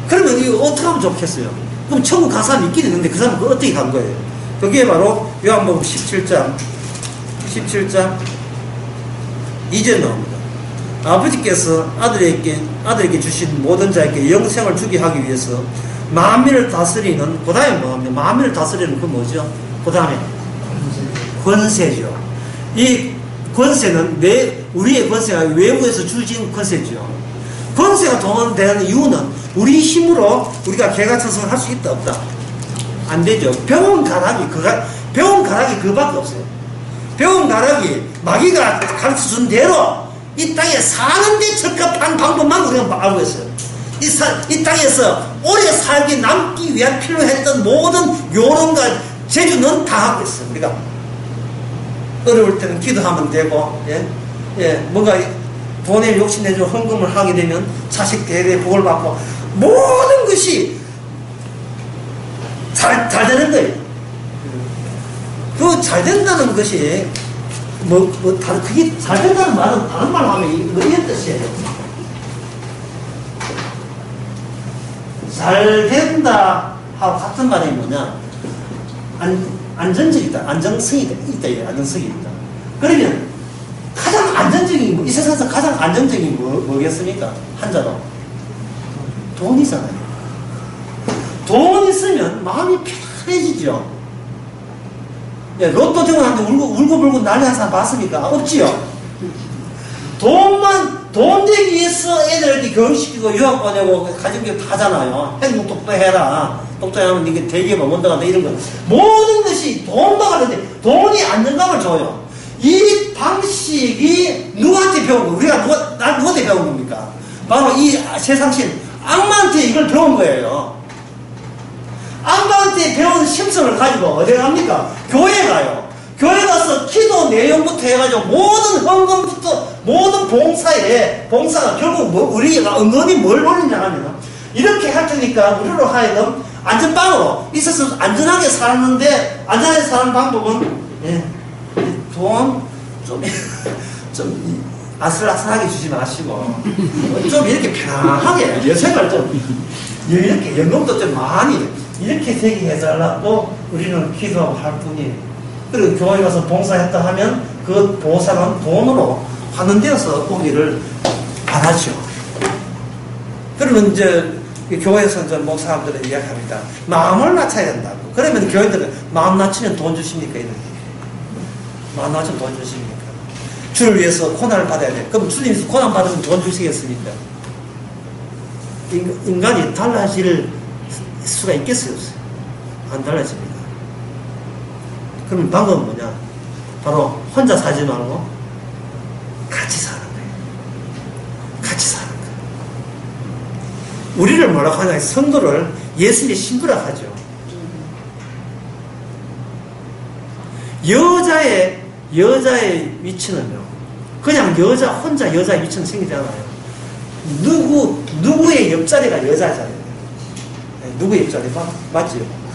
그러면 이거 어떻게 하면 좋겠어요? 그럼 천국 간 사람이 있긴 있는데 그 사람은 어떻게 간 거예요? 그게 바로 요한복음 17장 2절 나옵니다. 아버지께서 아들에게 주신 모든 자에게 영생을 주게 하기 위해서 만민을 다스리는, 그 다음에 뭐합니까? 만민을 다스리는 그 뭐죠? 그 다음에 권세죠. 이 권세는 우리의 권세가 외부에서 주신 권세죠. 권세가 동원되는 이유는 우리 힘으로 우리가 개가천선을 할 수 있다 없다? 안 되죠. 병원 가락이 그밖에 없어요. 병원 가락이 마귀가 가르쳐준 대로 이 땅에 사는데 적합한 방법만 우리가 알고 있어요. 이 땅에서 오래 살기 남기 위한 필요했던 모든 요령과 재주는 다 하고 있어요. 우리가 어려울 때는 기도하면 되고, 뭔가 돈에 욕심내서 헌금을 하게 되면 자식 대대 복을 받고, 모든 것이 잘 되는 거예요. 그 잘 된다는 것이 그게 잘 된다는 말은 다른 말 하면 이런 뜻이에요. 잘 된다 하고 같은 말이 뭐냐? 안정적이다. 안정성이 있다. 안정성이 있다. 그러면 가장 안정적인, 이 세상에서 가장 안정적인 뭐겠습니까? 한자로. 돈이잖아요. 돈 있으면 마음이 편해지죠. 로또 등원하는데 울고불고 난리 한 사람 봤습니까? 없지요. 돈 되기 위해서 애들한테 교육시키고 유학 보내고 가정교육 하잖아요. 행동 똑똑해라. 똑똑하면 이게 대기업에 못 나간다 이런 거. 모든 것이 돈만 가는데 돈이 안정감을 줘요. 이 방식이 누구한테 배운 거예요? 우리가 누구한테 배운 겁니까? 바로 이 세상신 악마한테 이걸 배운 거예요. 악마한테 배운 심성을 가지고 어디 갑니까? 교회에 가요. 교회 가서 기도 내용부터 해가지고 모든 헌금부터 모든 봉사가 결국 우리가 은근히 뭘 노리냐 하면 이렇게 할 테니까 우리로 하여금 안전방으로 있어서 안전하게 사는 방법은 돈 좀 아슬아슬하게 주지 마시고 좀 이렇게 편하게 여생을 좀 이렇게 연금도 좀 많이 이렇게 되게 해달라고 우리는 기도하고 할 뿐이에요. 그리고 교회 가서 봉사했다 하면 그 보상은 돈으로 환원되어서 오기를 바라죠. 그러면 이제 교회에서 이제 목사님들은 이야기합니다. 마음을 낮춰야 된다고. 그러면 교회들은 마음 낮추면 돈 주십니까? 이렇게. 마음 낮추면 돈 주십니까? 주를 위해서 고난을 받아야 돼. 그럼 주님께서 고난 받으면 돈 주시겠습니까? 인간이 달라질 수가 있겠어요? 안 달라집니다. 그럼 방법은 뭐냐? 바로 혼자 살지 말고 같이 사는 거예요. 같이 사는 거예요. 우리를 뭐라고 하냐? 성도를 예수님의 신부라고 하죠. 여자의 위치는요, 그냥 혼자 여자의 위치는 생기지 않아요. 누구의 옆자리가 여자잖아요. 누구의 옆자리? 맞지요?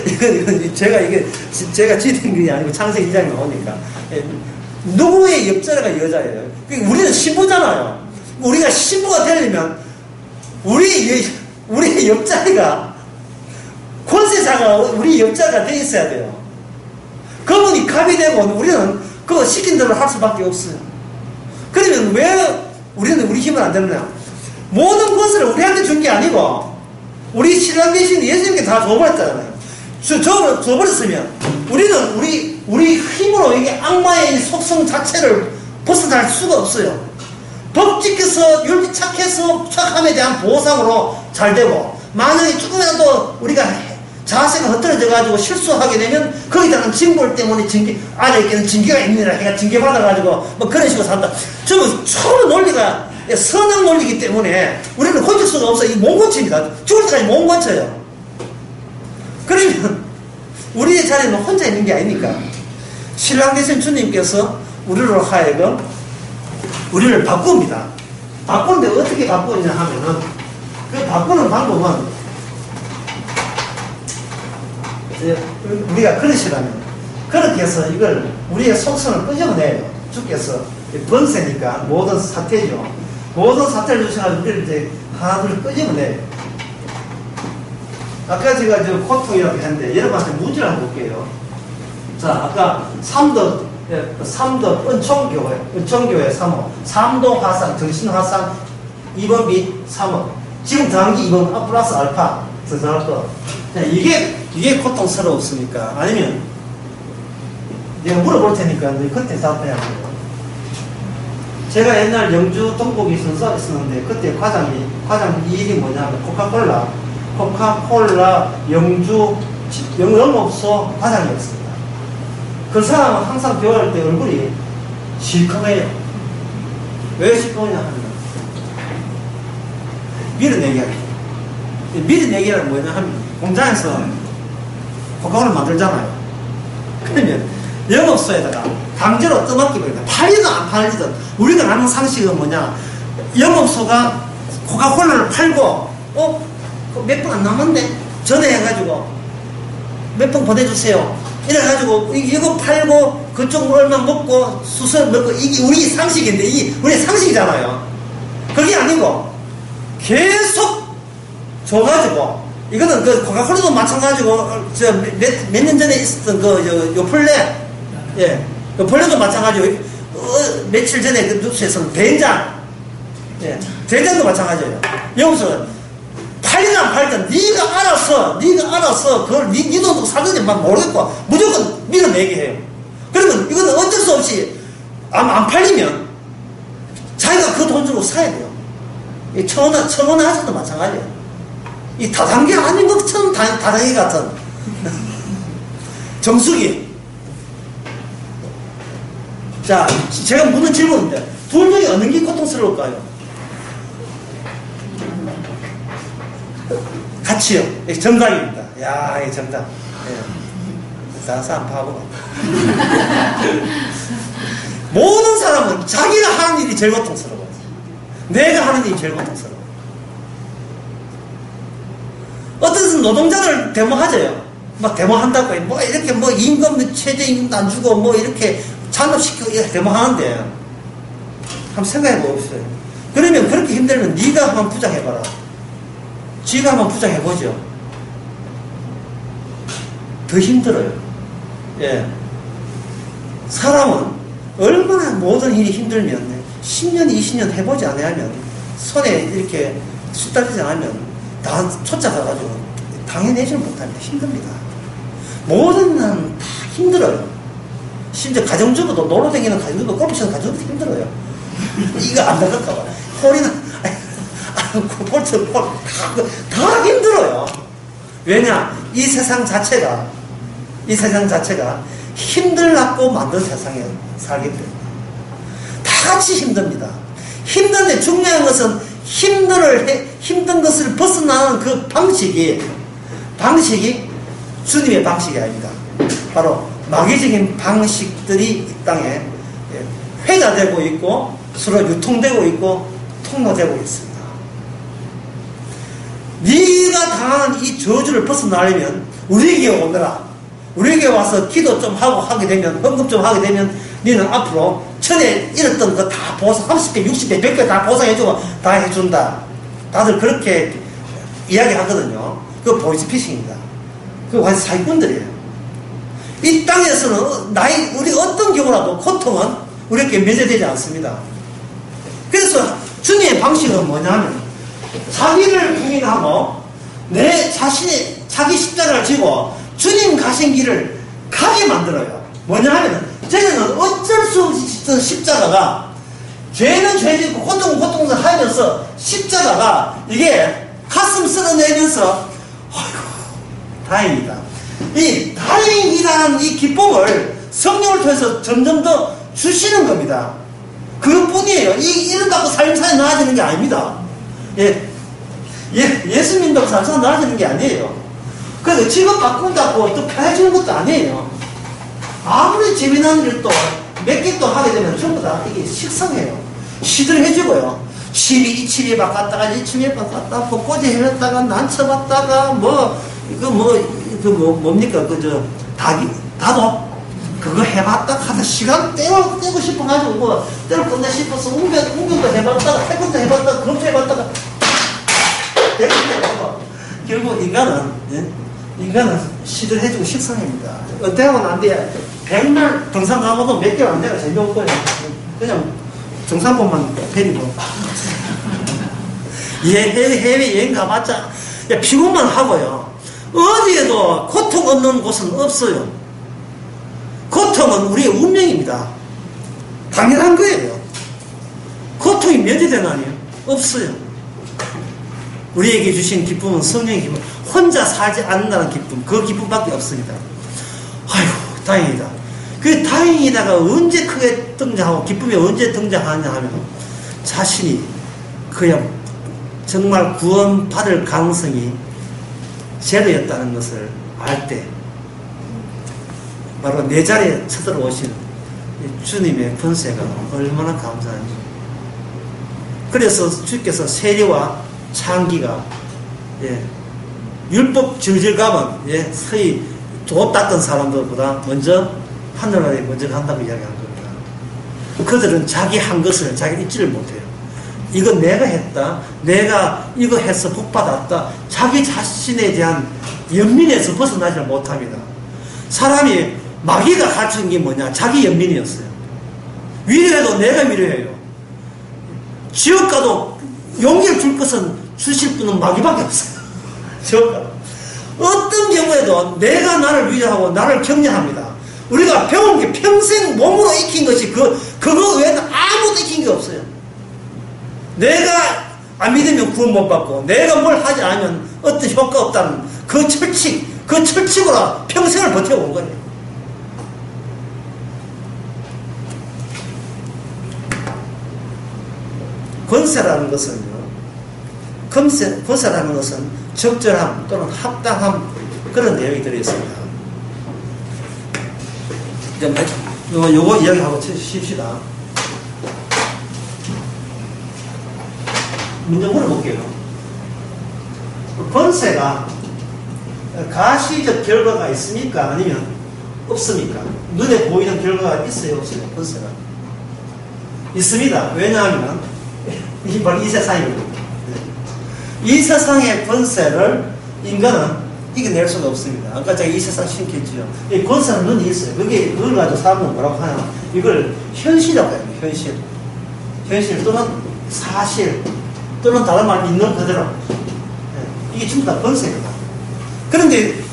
이건 제가 지은 게 아니고 창세기 2장에 나오니까. 누구의 옆자리가 여자예요? 우리는 신부잖아요. 우리가 신부가 되려면, 우리의 옆자리가, 권세자가 우리 옆자리가 돼 있어야 돼요. 그분이 갑이 되고, 우리는 그거 시킨 대로 할 수밖에 없어요. 그러면 왜 우리는 우리 힘은 안 되느냐? 모든 것을 우리한테 준 게 아니고, 우리 신랑 대신 예수님께 다 줘버렸잖아요. 줘버렸으면, 우리는 우리 힘으로 이게 악마의 속성 자체를 벗어날 수가 없어요. 법칙에서 윤리 착해서 착함에 대한 보상으로 잘 되고, 만약에 조금이라도 우리가 자세가 흐트러져 가지고 실수하게 되면 거기다는 징벌 때문에 안에 있는 징계가 있느라 해가 징계 받아가지고 뭐 그런 식으로 산다. 저는 처음 논리가 선악 논리이기 때문에 우리는 고칠 수가 없어요. 이 몽건치입니다. 죽을 때까지 몽건쳐요. 그러면 우리의 자리는 혼자 있는 게 아니니까 신랑 되신 주님께서 우리로 하여금 우리를 바꿉니다. 바꾸는데 어떻게 바꾸느냐 하면은, 그 바꾸는 방법은 우리가 그러시라면 그렇게 해서 이걸 우리의 속성을 끄집어내요. 주께서 번세니까 모든 사태죠. 모든 사태를 주셔가지고 우리를 이제 하나둘 끄집어내요. 아까 제가 저 고통이라고 했는데 여러분한테 문제를 한번 볼게요. 자, 아까 3덕 은총교회 3호, 3도 화상, 정신 화상 2번 및 3호, 지금 단기 2번 플러스 알파, 이게 고통스러웠습니까? 아니면 내가 물어볼 테니까 너 그때 답해야 돼요. 제가 옛날 영주 동국이 있었는데 그때 과장 일이 뭐냐면 코카콜라 영주 영업소 과장이었습니다. 그 사람은 항상 교회할 때 얼굴이 시커매요. 왜 시커매냐 하면 밀어내기하죠. 밀어내기란 뭐냐 하면 공장에서 코카콜을 만들잖아요. 그러면 영업소에다가 강제로 떠맡기버립니다. 팔리든 안 팔리든 우리가 아는 상식은 뭐냐, 영업소가 코카콜라를 팔고 몇 분 안 남았네 전화해가지고 몇 분 보내주세요 이래가지고 이거 팔고 그쪽 얼마 먹고 수술 먹고, 이게 우리 상식인데 이게 우리 상식이잖아요. 그게 아니고 계속 줘가지고, 이거는 그 코카콜라도 마찬가지고 몇 년 전에 있었던 그 요플레, 예, 요플레도 마찬가지고 며칠 전에 그 뉴스에서는 된장, 예, 된장도 마찬가지예요. 여기서 팔리든 안 팔리든 네가 알아서 그걸 네 돈도 사든지 막 모르겠고 무조건 밀어내게 해요. 그러면 이거는 어쩔 수 없이 안 팔리면 자기가 그 돈 주고 사야 돼요. 이 청원 하셔도 마찬가지예요. 이 다단계 아닌 것처럼 다단계 같은 정수기. 자, 제가 묻는 질문인데 둘 중에 어느 게 고통스러울까요? 같이요. 정답입니다. 야, 이 정답. 예. 사람 바보. 모든 사람은 자기가 하는 일이 제일 고통스러워요. 내가 하는 일이 제일 고통스러워요. 어떤 노동자들 데모하져요. 막 데모한다고 해. 뭐 이렇게 뭐 임금, 최저임금도 안 주고 뭐 이렇게 잔업시키고 데모하는데 한번 생각해 보십시오. 그러면 그렇게 힘들면 네가 한번 부장해봐라. 지가 한번 부장해보죠. 더 힘들어요. 예. 사람은 얼마나 모든 일이 힘들면 10년, 20년 해보지 않으면 손에 이렇게 숫달리지 않으면 다 쫓아가가지고 당해내지를 못합니다. 힘듭니다. 모든 난 다 힘들어요. 심지어 가정주부도 놀러 다니는 가정주부, 골프 치는 가정주부도 힘들어요. 이거 안 나갈까봐. 홀이나 다 힘들어요. 왜냐? 이 세상 자체가 힘들라고 만든 세상에 살기 때문에 다 같이 힘듭니다. 힘든데 중요한 것은 힘든 것을 벗어나는 그 방식이 주님의 방식이 아닙니다. 바로 마귀적인 방식들이 이 땅에 회자되고 있고 서로 유통되고 있고 통로되고 있습니다. 네가 당하는 이 저주를 벗어나려면 우리에게 오너라. 우리에게 와서 기도 좀 하고 하게 되면, 헌금 좀 하게 되면 너는 앞으로 전에 잃었던 거 다 보상, 30배, 60배, 100배 다 보상해주고 다 해준다. 다들 그렇게 이야기하거든요. 그거 보이스피싱입니다. 그거 완전 사기꾼들이에요. 이 땅에서는 우리 어떤 경우라도 고통은 우리에게 면제되지 않습니다. 그래서 주님의 방식은 뭐냐면 자기를 부인하고 내 자신이 자기 십자가를 지고 주님 가신 길을 가게 만들어요. 뭐냐 하면, 쟤는 어쩔 수 없이 십자가가, 죄는 죄짓고 고통은 고통을 하면서 십자가가 이게 가슴 쓸어내면서, 어휴, 다행이다. 이 다행이라는 이 기쁨을 성령을 통해서 점점 더 주시는 겁니다. 그것뿐이에요. 이름 갖고 삶이 나아지는 게 아닙니다. 예수 믿는다고 삶이 나아지는 게 아니에요. 그래서 직업 바꾼다고 또 편해지는 것도 아니에요. 아무리 재미난 일도 몇 개 또 하게 되면 전부 다 이게 식상해요. 시들해지고요. 이 취미 바꿨다가 이 취미 바꿨다가 벚꽃이 해렸다가 난쳐봤다가 뭡니까 다도 그거 해봤다가 하다 시간 떼고 싶어가지고 때를 끝내 싶어서 웅변도 해봤다가 해군도 해봤다가 그것도 해봤다가 결국 인간은 시들해지고 식상합니다. 은퇴하고 난 뒤에 백날 등산 가고도 몇 개월 안 돼가 재미없고요. 그냥 등산복만 데리고 해외 여행 가봤자 피곤만 하고요. 어디에도 고통 없는 곳은 없어요. 고통은 우리의 운명입니다. 당연한 거예요. 고통이 몇이 되나요? 없어요. 우리에게 주신 기쁨은 성령의 기쁨, 혼자 살지 않는다는 기쁨, 그 기쁨밖에 없습니다. 아이고, 다행이다. 그 다행이다가 언제 크게 등장하고 기쁨이 언제 등장하냐 하면 자신이 그냥 정말 구원받을 가능성이 제로였다는 것을 알 때 바로 내 자리에 쳐들어오신 주님의 권세가 얼마나 감사한지. 그래서 주께서 세리와 창기가 율법 질질 가면 서희 도 닦은 사람들보다 먼저 하늘나라에 먼저 간다고 이야기한 겁니다. 그들은 자기 한 것을 자기 잊지를 못해요. 이거 내가 했다, 내가 이거 해서 복받았다, 자기 자신에 대한 연민에서 벗어나지 못합니다. 사람이 마귀가 가르친 게 뭐냐? 자기 연민이었어요. 위로해도 내가 위로해요. 지옥 가도 용기를 줄 것은 주실 분은 마귀밖에 없어요. 지옥 가도. 어떤 경우에도 내가 나를 위로하고 나를 격려합니다. 우리가 배운 게 평생 몸으로 익힌 것이 그거 외에는 아무것도 익힌 게 없어요. 내가 안 믿으면 구원 못 받고 내가 뭘 하지 않으면 어떤 효과 없다는 그 철칙으로 평생을 버텨온 거예요. 권세라는 것은 적절함 또는 합당함, 그런 내용이 들어있습니다. 요거 이야기하고 쉽시다. 문제 물어볼게요. 권세가 가시적 결과가 있습니까? 아니면 없습니까? 눈에 보이는 결과가 있어요? 없어요? 권세가 있습니다. 왜냐하면 이게 바로 이 세상이거든요. 이 세상의 권세를 인간은 이겨낼 수가 없습니다. 아까 제가 이 세상 신켰지요. 이 권세는 눈이 있어요. 그걸 가지고 사람은 뭐라고 하냐? 이걸 현실이라고 해요. 현실 또는 사실 또는 다른 말 있는 그대로. 이게 전부 다 권세입니다. 그런데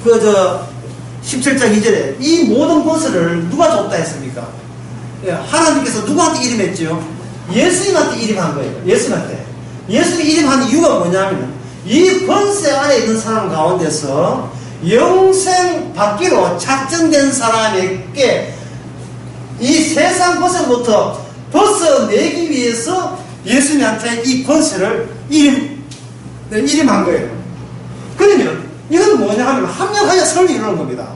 17장 2절에 이 모든 권세를 누가 줬다 했습니까? 하나님께서 누구한테 이름했죠? 예수님한테 이름한 거예요. 예수님이 이름한 이유가 뭐냐면 이 권세 안에 있는 사람 가운데서 영생 받기로 작정된 사람에게 이 세상 권세부터 벗어내기 위해서 예수님한테 이 권세를 이름한 거예요. 그러면 이건 뭐냐 하면 합력하여 선을 이루는 겁니다.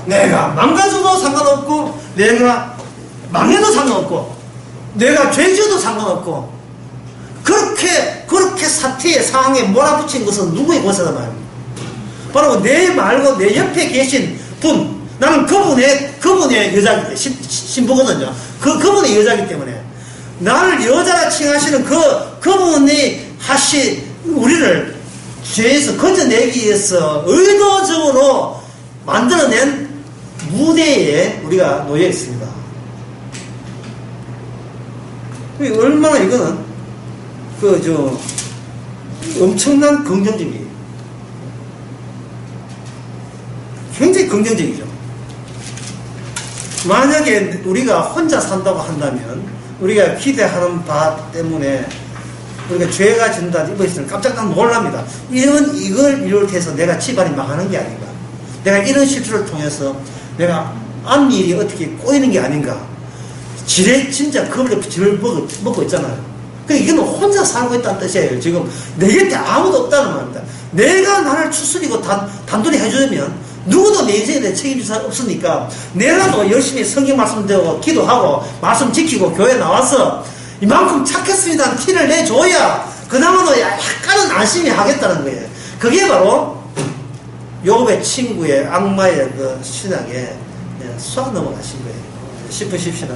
내가 망가져도 상관없고 내가 망해도 상관없고 내가 죄지어도 상관없고 그렇게 사태의 상황에 몰아붙인 것은 누구의 권세다 말입니다. 바로 내 말고 내 옆에 계신 분, 나는 그분의 여자기, 신부거든요. 그분의 여자기 때문에 나를 여자라 칭하시는 그분이 우리를 죄에서 건져내기 위해서 의도적으로 만들어낸 무대에 우리가 놓여 있습니다. 얼마나 이거는 엄청난 긍정적이에요. 굉장히 긍정적이죠. 만약에 우리가 혼자 산다고 한다면 우리가 기대하는 바 때문에 우리가 죄가 진다 이거 있으면 깜짝 놀랍니다. 이걸 비롯해서 내가 집안이 망하는 게 아닌가, 내가 이런 실수를 통해서 내가 앞일이 어떻게 꼬이는 게 아닌가, 진짜 그걸 먹고 있잖아요. 그러니까 이건 혼자 살고 있다는 뜻이에요. 지금 내 곁에 아무도 없다는 말입니다. 내가 나를 추스리고 단둘이 해주면 누구도 내 인생에 대해 책임질 사람 없으니까 내가도 열심히 성경 말씀 배우고 기도하고 말씀 지키고 교회 나와서 이만큼 착했습니다는 티를 내줘야 그나마도 약간은 안심이 하겠다는 거예요. 그게 바로 욥의 친구의 악마의 그 신앙에 쏙 넘어가신 거예요. 싶으십시다.